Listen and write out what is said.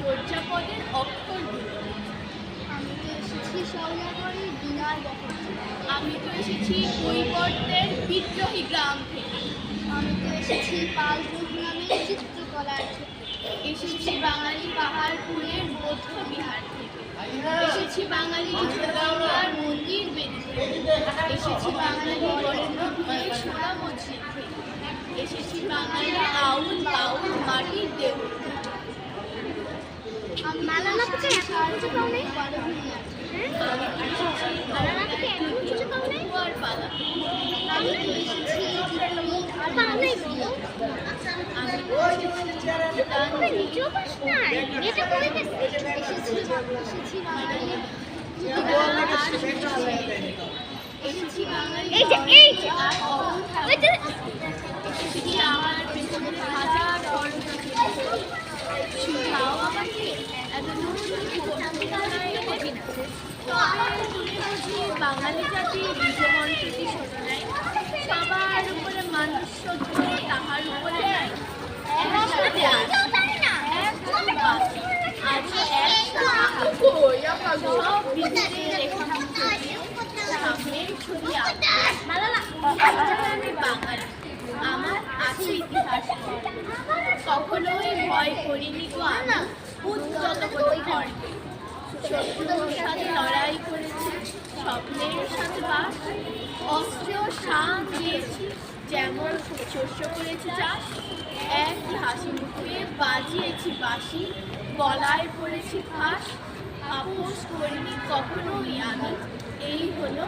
চর্যাপদের অক্ষরগুলো। আমি তো এসেছি স্বর্ণগরের দিনার বহর থেকে। আমি তো এসেছি কৈবর্তের বিদ্রোহী গ্রাম থেকে। আমি তো এসেছি পাল যুগ নামের চিত্রকলার থেকে। এসেছি বাঙালি পাহাড়পুরের বৌদ্ধ বিহার থেকে। এসেছি বাঙালি গঙ্গার মন্দির বেদি থেকে। এসেছি বাঙালি বরেন্দ্রভূমির সোনা মসজিদ থেকে। এসেছি বাঙালি আউল বাউল মাটির দেউল থেকে। আমি মালানা থেকে এখন খুঁজে পাও নাই বড়ভূমিয়া থেকে। আমি তো এসেছি মালানা থেকে এখন খুঁজে পাও নাই কুয়ারপালা। আমি তো এসেছি চিত্রমিত আর মালয়েশিয়া। আমি তো এসেছি নিচেও পাস নাই এটা পড়ে গেছে। এসেছি বাঙালি এসেছি বাঙালি এই যে আর অবুল ওই যে এসেছি আমার পেছনে হাজার শিখাও আমাকে এত নতুন বাঙালি জাতি বিজমন প্রীতি শোধ নাই। সবার উপরে মানুষ সহ্য তাহার উপরে নাই। একসাথে আসি, একসাথে বাঁচি, আজ একসাথে সব বিদ্যুতের রেখা মুছে দিয়ে সামনের ছবি আঁকি। আমি বাঙালি, আমার আছে ইতিহাস। কখনোই ভয় করিনি গো আমি উদ্যত কোনো খড়কে। শত্রুর সাথে লড়াই করেছি, স্বপ্নের সাথে বাস। অস্ত্র শান দিয়েছি, যেমন শস্য করেছি চাষ। এক হাসি মুখে বাজিয়েছি বাঁশি, গলায় পড়েছি ফাঁস। আপোষ করিনি কখনোই আমি, এই হলো